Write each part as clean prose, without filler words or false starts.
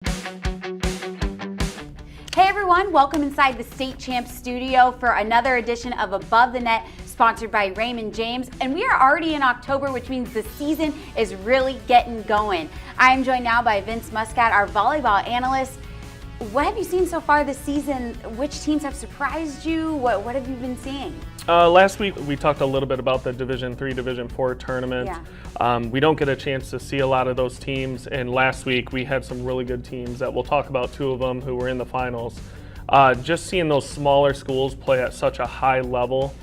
Hey everyone, welcome inside the State Champs studio for another edition of Above the Net, sponsored by Raymond James. And we are already in October, which means the season is really getting going. I am joined now by Vince Muscat, our volleyball analyst. What have you seen so far this season? Which teams have surprised you? What have you been seeing? Last week we talked a little bit about the Division III, Division IV tournament. Yeah. We don't get a chance to see a lot of those teams, and last week we had some really good teams that we'll talk about, two of them who were in the finals. Just seeing those smaller schools play at such a high level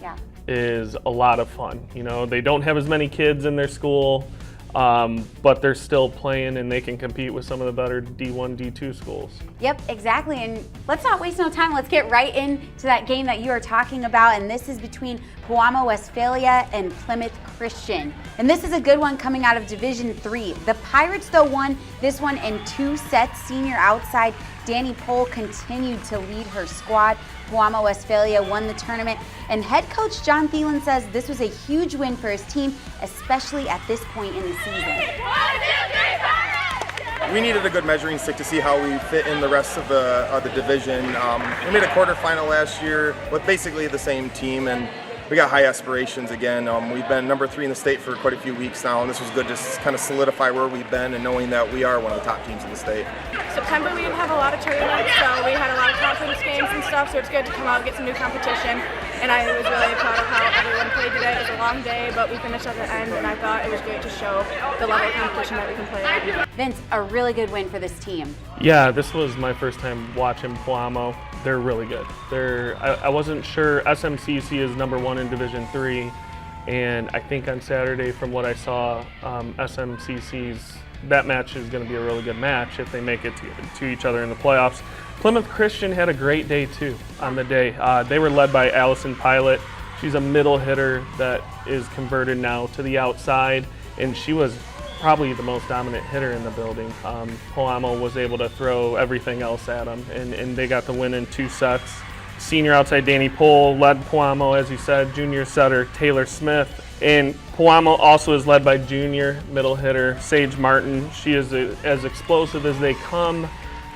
is a lot of fun. You know, they don't have as many kids in their school, but they're still playing and they can compete with some of the better D1, D2 schools. Yep, exactly. And let's not waste no time. Let's get right into that game that you are talking about. And this is between Guamo Westphalia and Plymouth Christian. And this is a good one coming out of Division III. The Pirates, though, won this one in 2 sets. Senior outside Danny Pohl continued to lead her squad. Guamo Westphalia won the tournament, and head coach John Thielen says this was a huge win for his team, especially at this point in the season. We needed a good measuring stick to see how we fit in the rest of the division. We made a quarterfinal last year with basically the same team, and we got high aspirations again. We've been number 3 in the state for quite a few weeks now, and this was good to kind of solidify where we've been and knowing that we are one of the top teams in the state. September we didn't have a lot of tournaments, so we had a lot of conference games and stuff, so it's good to come out and get some new competition. And I was really proud of how everyone played today. It was a long day, but we finished at the end, and I thought it was great to show the level of competition that we can play at. Vince, a really good win for this team. Yeah, this was my first time watching Guamo. They're really good. I wasn't sure. SMCC is number 1 in Division III, and I think on Saturday, from what I saw, SMCC's that match is going to be a really good match if they make it to each other in the playoffs. Plymouth Christian had a great day too on the day. They were led by Allison Pilot. She's a middle hitter that is converted now to the outside, and she was probably the most dominant hitter in the building. Guamo was able to throw everything else at them, and they got the win in 2 sets. Senior outside Danny Pohl led Guamo, as you said. Junior setter Taylor Smith. And Guamo also is led by junior middle hitter Sage Martin. She is as explosive as they come.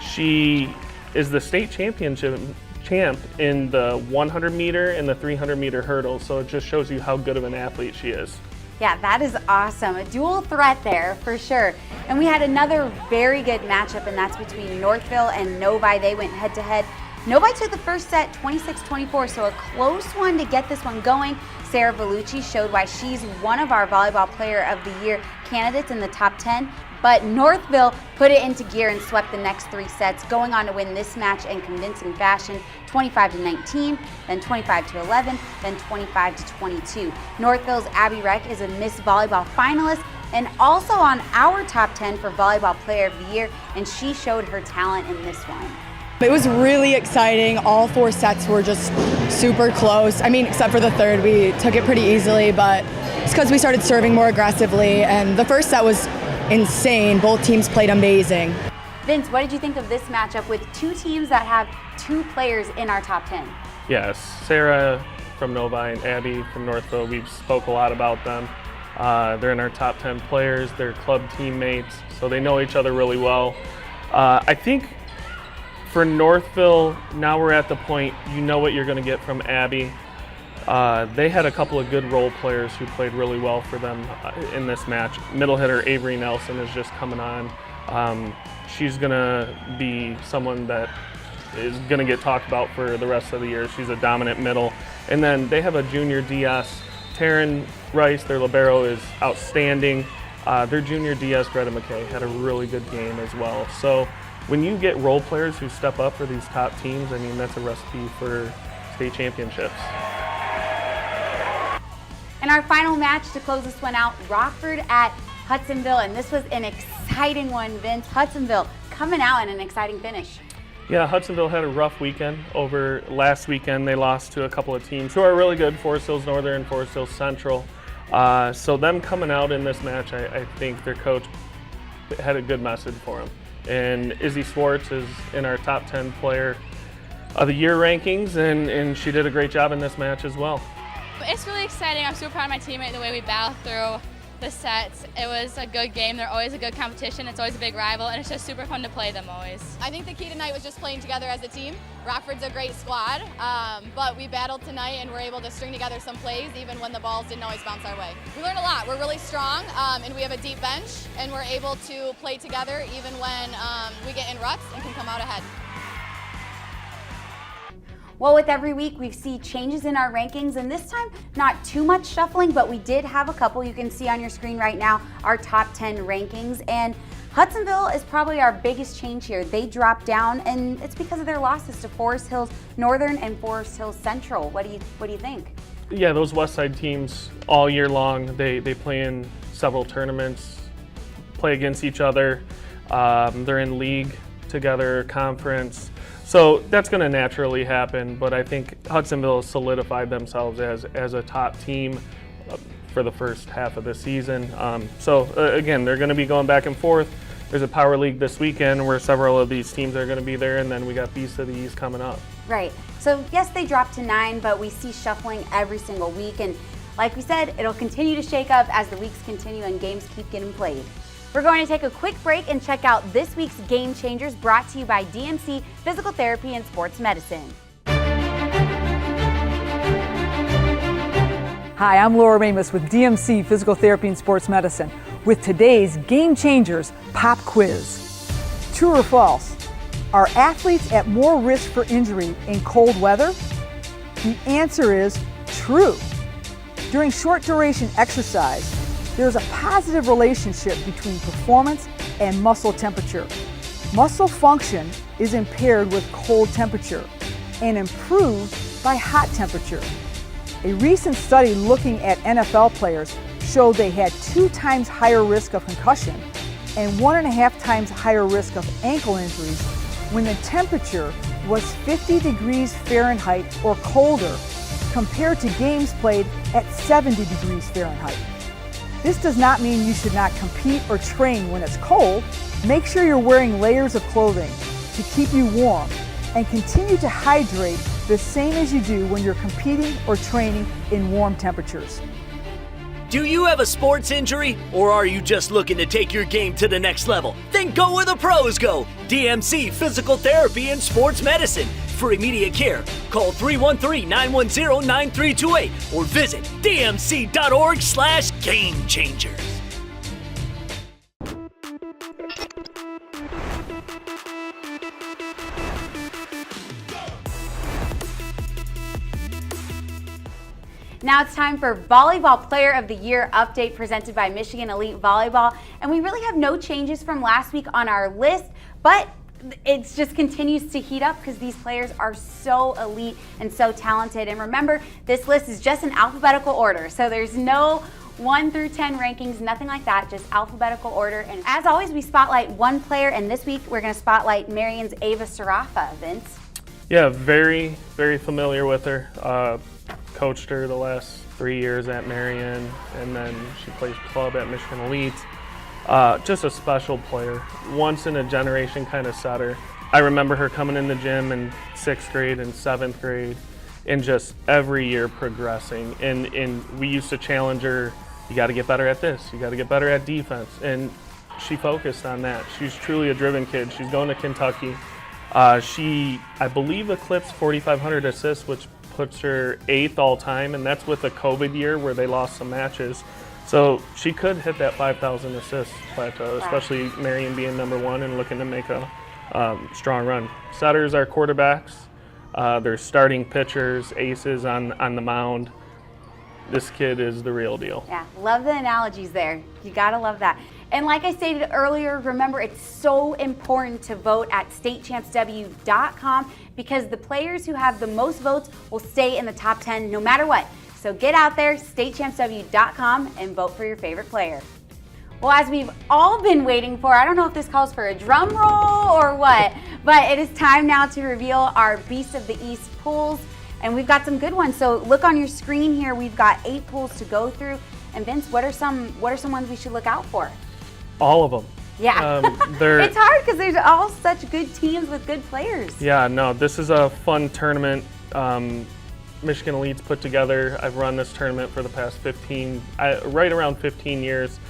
She is the state championship champ in the 100 meter and the 300 meter hurdles, so it just shows you how good of an athlete she is. Yeah, that is awesome. A dual threat there for sure. And we had another very good matchup, and that's between Northville and Novi. They went head to head. Novi took the first set 26-24, so a close one to get this one going. Sarah Vellucci showed why she's one of our Volleyball Player of the Year candidates in the top 10. But Northville put it into gear and swept the next 3 sets, going on to win this match in convincing fashion, 25-19, then 25-11, then 25-22. Northville's Abby Reck is a Miss Volleyball finalist and also on our top 10 for Volleyball Player of the Year, and she showed her talent in this one. It was really exciting. All 4 sets were just super close. I mean, except for the third, we took it pretty easily, but it's because we started serving more aggressively, and the first set was insane. Both teams played amazing. Vince, what did you think of this matchup with 2 teams that have 2 players in our top 10? Yes, Sarah from Novi and Abby from Northville, we've spoke a lot about them. They're in our top 10 players. They're club teammates, so they know each other really well. I think for Northville, now we're at the point you know what you're going to get from Abby. They had a couple of good role players who played really well for them in this match. Middle hitter Avery Nelson is just coming on. She's going to be someone that is going to get talked about for the rest of the year. She's a dominant middle. And then they have a junior DS. Taryn Rice, their libero, is outstanding. Their junior DS, Greta McKay, had a really good game as well. So when you get role players who step up for these top teams, I mean, that's a recipe for state championships. And our final match to close this one out, Rockford at Hudsonville, and this was an exciting one, Vince. Hudsonville coming out in an exciting finish. Yeah, Hudsonville had a rough weekend. Over last weekend, they lost to a couple of teams who are really good, Forest Hills Northern, Forest Hills Central. So them coming out in this match, I think their coach had a good message for them. And Izzy Swartz is in our top 10 player of the year rankings, and she did a great job in this match as well. It's really exciting. I'm super proud of my teammate, the way we battled through the sets. It was a good game. They're always a good competition. It's always a big rival, and it's just super fun to play them always. I think the key tonight was just playing together as a team. Rockford's a great squad, but we battled tonight and were able to string together some plays even when the balls didn't always bounce our way. We learned a lot. We're really strong, and we have a deep bench, and we're able to play together even when we get in ruts and can come out ahead. Well, with every week, we see changes in our rankings, and this time, not too much shuffling, but we did have a couple. You can see on your screen right now our top 10 rankings, and Hudsonville is probably our biggest change here. They dropped down, and it's because of their losses to Forest Hills Northern and Forest Hills Central. What do you think? Yeah, those West Side teams all year long, they play in several tournaments, play against each other. They're in league together, conference. So that's going to naturally happen, but I think Hudsonville has solidified themselves as a top team for the first half of the season. Again, they're going to be going back and forth. There's a Power League this weekend where several of these teams are going to be there, and then we got Beast of the East coming up. Right. So yes, they dropped to 9, but we see shuffling every single week, and like we said, it'll continue to shake up as the weeks continue and games keep getting played. We're going to take a quick break and check out this week's Game Changers, brought to you by DMC Physical Therapy and Sports Medicine. Hi, I'm Laura Ramus with DMC Physical Therapy and Sports Medicine with today's Game Changers Pop Quiz. True or false? Are athletes at more risk for injury in cold weather? The answer is true. During short duration exercise, there's a positive relationship between performance and muscle temperature. Muscle function is impaired with cold temperature and improved by hot temperature. A recent study looking at NFL players showed they had 2 times higher risk of concussion and 1.5 times higher risk of ankle injuries when the temperature was 50 degrees Fahrenheit or colder compared to games played at 70 degrees Fahrenheit. This does not mean you should not compete or train when it's cold. Make sure you're wearing layers of clothing to keep you warm and continue to hydrate the same as you do when you're competing or training in warm temperatures. Do you have a sports injury, or are you just looking to take your game to the next level? Then go where the pros go. DMC Physical Therapy and Sports Medicine. For immediate care, call 313-910-9328 or visit dmc.org/gamechangers. Now it's time for Volleyball Player of the Year update presented by Michigan Elite Volleyball. And we really have no changes from last week on our list, but it just continues to heat up because these players are so elite and so talented. And remember, this list is just in alphabetical order, so there's no 1 through 10 rankings, nothing like that, just alphabetical order. And as always, we spotlight one player, and this week we're going to spotlight Marion's Ava Sarafa. Vince? Yeah, very, very familiar with her. Coached her the last 3 years at Marion, and then she plays club at Michigan Elite. Just a special player, once in a generation kind of setter. I remember her coming in the gym in 6th grade and 7th grade and just every year progressing. And we used to challenge her, you got to get better at this, you got to get better at defense. And she focused on that. She's truly a driven kid. She's going to Kentucky. She, I believe, eclipsed 4,500 assists, which puts her 8th all time, and that's with a COVID year where they lost some matches. So she could hit that 5,000 assist plateau, especially Marion being number 1 and looking to make a strong run. Setters are quarterbacks. They're starting pitchers, aces on the mound. This kid is the real deal. Yeah, love the analogies there. You gotta love that. And like I stated earlier, remember it's so important to vote at statechampsw.com because the players who have the most votes will stay in the top 10 no matter what. So get out there, statechampsw.com, and vote for your favorite player. Well, as we've all been waiting for, I don't know if this calls for a drum roll or what, but it is time now to reveal our Beast of the East pools, and we've got some good ones. So look on your screen here, we've got 8 pools to go through. And Vince, what are some ones we should look out for? All of them. Yeah, it's hard because there's all such good teams with good players. Yeah, no, this is a fun tournament. Michigan Elite's put together. I've run this tournament for the past right around 15 years.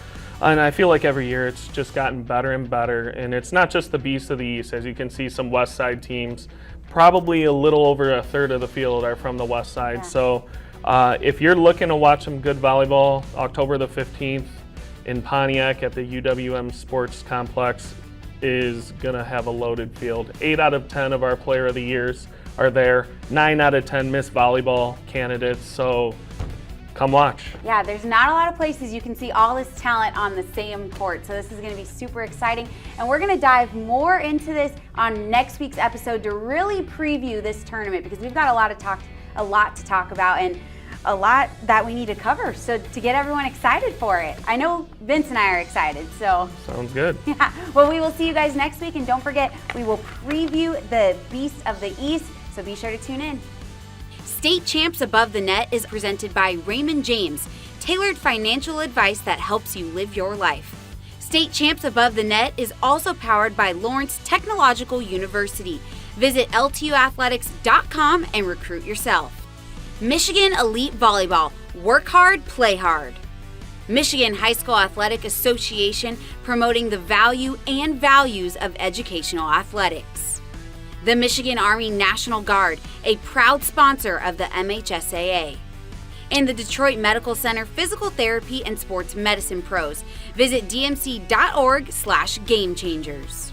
And I feel like every year it's just gotten better and better. And it's not just the Beast of the East. As you can see, some West Side teams, probably a little over a third of the field are from the West Side. Yeah. So if you're looking to watch some good volleyball, October the 15th in Pontiac at the UWM Sports Complex is going to have a loaded field. 8 out of 10 of our Player of the Years are there. 9 out of 10 Miss Volleyball candidates. So come watch. Yeah, there's not a lot of places you can see all this talent on the same court, so this is going to be super exciting. And we're going to dive more into this on next week's episode to really preview this tournament, because we've got a lot to talk about and a lot that we need to cover, so to get everyone excited for it. I know Vince and I are excited, so. Sounds good. Yeah, well, we will see you guys next week, and don't forget, we will preview the Beast of the East, so be sure to tune in. State Champs Above the Net is presented by Raymond James, tailored financial advice that helps you live your life. State Champs Above the Net is also powered by Lawrence Technological University. Visit ltuathletics.com and recruit yourself. Michigan Elite Volleyball, work hard, play hard. Michigan High School Athletic Association, promoting the value and values of educational athletics. The Michigan Army National Guard, a proud sponsor of the MHSAA. And the Detroit Medical Center Physical Therapy and Sports Medicine Pros. Visit dmc.org/gamechangers.